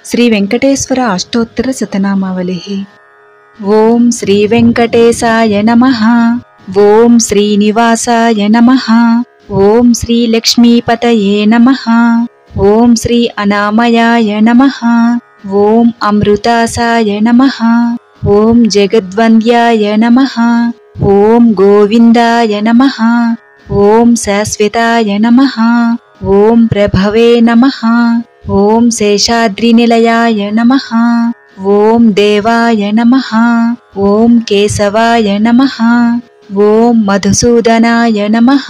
శ్రీ వెంకటేశ్వర అష్టోత్తర శతనామావళిః। ఓం శ్రీ వెంకటేశాయ నమః। ఓం శ్రీనివాసాయ నమః। ఓం శ్రీ లక్ష్మీపతయే నమః। ఓం శ్రీ అనామయాయ నమః। ఓం అమృతాసాయ నమః। ఓం జగద్వంద్యాయ నమః। ఓం గోవిందాయ నమః। ఓం శాశ్వతాయ నమః। ఓం ప్రభవే నమః। ఓం శేషాద్రినిలయాయ నమః। ఓం దేవాయ నమః। ఓం కేశవాయ నమః। ఓం మధుసూదనాయ నమః।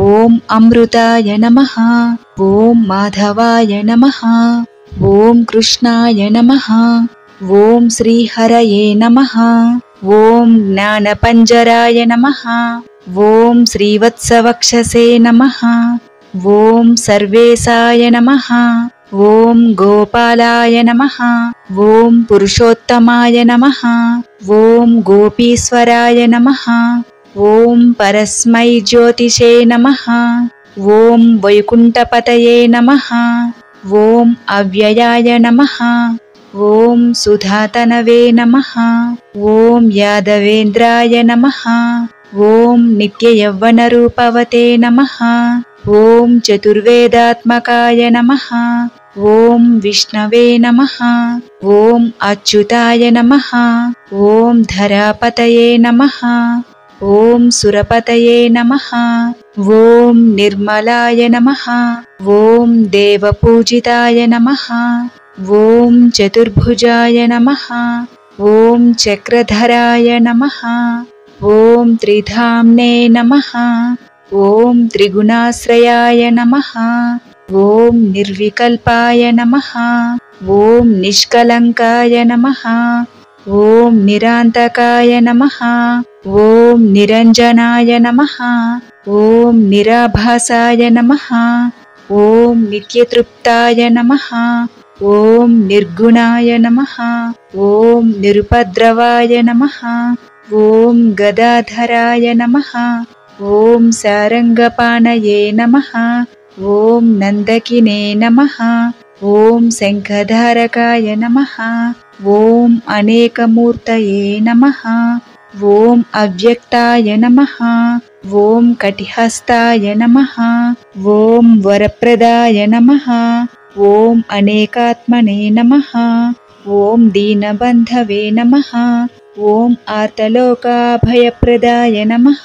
ఓం అమృతాయ నమః। ఓం మాధవాయ నమః। ఓం కృష్ణాయ నమః। ఓం శ్రీహరయే నమః। ఓం జ్ఞానపంజరాయ నమః। ఓం శ్రీవత్సవక్షసే నమః। ఓం సర్వేశాయ నమః। ఓం గోపాలాయ నమః। ఓం పురుషోత్తమాయ నమః। ఓం గోపీశ్వరాయ నమః। ఓం పరస్మై జ్యోతిషే నమః। ఓం వైకుంఠపతయే నమః। ఓం అవ్యయాయ నమః। ఓం సుధాతనవే నమః। ఓం యాదవేంద్రాయ నమః। ఓం నిత్యయవ్వనరూపవతే నమః। ఓం చతుర్వేదాత్మకాయ నమః। ఓం విష్ణవే నమః। ఓం అచ్యుతాయ నమః। ఓం ధరాపతయే నమః। ఓం సురపతయే నమః। ఓం నిర్మలాయ నమః। ఓం దేవపూజితాయ నమః। ఓం చతుర్భుజాయ నమః। ఓం చక్రధరాయ నమః। ఓం త్రిధామ్నే నమః। ఓం త్రిగుణాశ్రయాయ నమః। ఓం నిర్వికల్పాయ నమః। ఓం నిష్కలంకాయ నమః। ఓం నిరాంతకాయ నమః। ఓం నిరంజనాయ నమః। ఓం నిరాభాసాయ నమః। ఓం నిత్యతృప్తాయ నమః। ఓం నిర్గుణాయ నమః। ఓం నిరుపద్రవాయ నమః। ఓం గదాధరాయ నమః। ఓం సారంగపాణయే నమః। ఓం నందకినే నమః। ఓం శంఖధారకాయ నమః। ఓం అనేకమూర్తయే నమః। ఓం అవ్యక్తాయ నమః। ఓం కటిహస్తాయ నమః। ఓం వరప్రదాయ నమః। ఓం అనేకాత్మనే నమః। ఓం దీనబంధవే నమః। ఓం ఆర్తలోకాభయప్రదాయ నమః।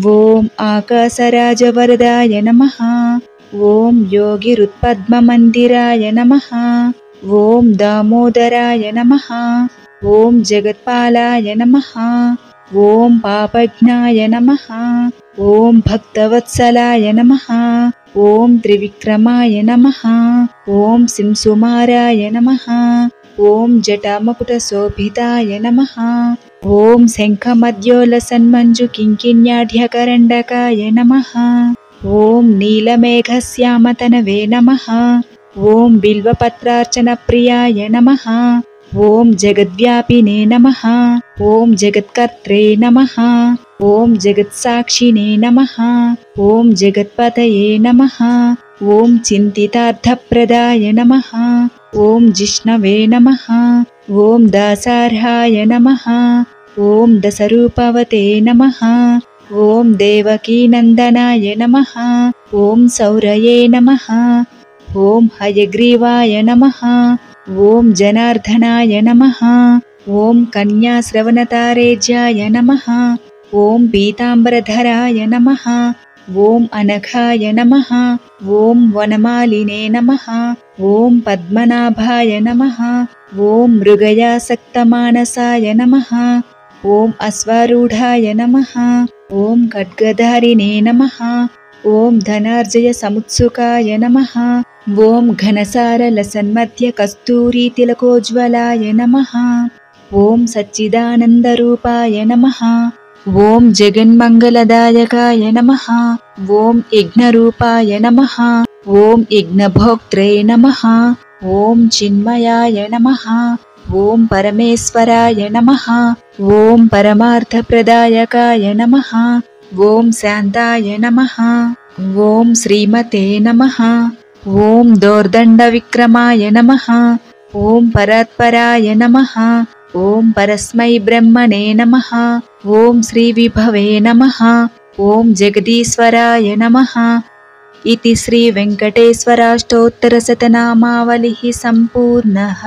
ఓం ఆకాశరాజవరదాయ నమః। ఓం యోగిరుత్పద్మమందిరాయ నమః। ఓం దామోదరాయ నమః। ఓం జగత్పాలాయ నమః। ఓం పాపజ్ఞాయ నమః। ఓం భక్తవత్సలాయ నమః। ఓం త్రివిక్రమాయ నమః। ఓం సింసుమారాయ నమః। ఓం జటామకుటశోభితాయ నమః। ఓం శంఖమద్యోలసన్మంజు కింకిణ్యాఢ్యకరండకాయ నమః। ఓం నీలమేఘశ్యామతనవే నమః। ఓం బిల్వపత్రార్చన ప్రియాయ నమః। ఓం జగద్వ్యాపినే నమః। ఓం జగత్కర్త్రే నమః। ఓం జగత్సాక్షినే నమః। ఓం జగత్పతయే నమః। ఓం చింతితార్థప్రదాయ నమః। ఓం జిష్ణవే నమః। ఓం దాసార్హాయ నమః। ఓం దశరూపవతే నమః। ఓం దేవకీనందనాయ నమః। ఓం సౌరయే నమః। ఓం హయగ్రీవాయ నమః। ఓం జనార్దనాయ నమః। ఓం కన్యాశ్రవణతారేజ్యాయ నమః। ఓం పీతాంబరధరాయ నమః। ఓం అనఘాయ నమః। ఓం వనమాలినే నమః। ఓం పద్మనాభాయ నమః। ఓం మృగయాసక్తమానసాయ నమః। ఓం అశ్వారూఢాయ నమః। ఓం ఖడ్గధారిణే నమః। ఓం ధనార్జయ సముత్సుకాయ నమః। ఓం ఘనసారలసన్మధ్య కస్తూరీ తిలకోజ్వలాయ నమః। ఓం సచ్చిదానందరూపాయ నమః। ఓం జగన్మంగళదాయకాయ నమః। ఓం యజ్ఞరూపాయ నమః। ఓం యజ్ఞభోక్త్రే నమః। ఓం చిన్మయాయ నమః। ఓం పరమేశ్వరాయ నమః। ఓం పరమార్థప్రదాయకాయ నమః। ఓం శాంతాయ నమః। ఓం శ్రీమతే నమః। ఓం దోర్దండవిక్రమాయ నమః. ఓం పరాత్పరాయ నమః. ఓం పరస్మై బ్రహ్మణే నమః. ఓం శ్రీవిభవే నమః. ఓం జగదీశ్వరాయ నమః. इति श्री वेङ्कटेश्वराष्टोत्तरशतनामावलिः सम्पूर्णः।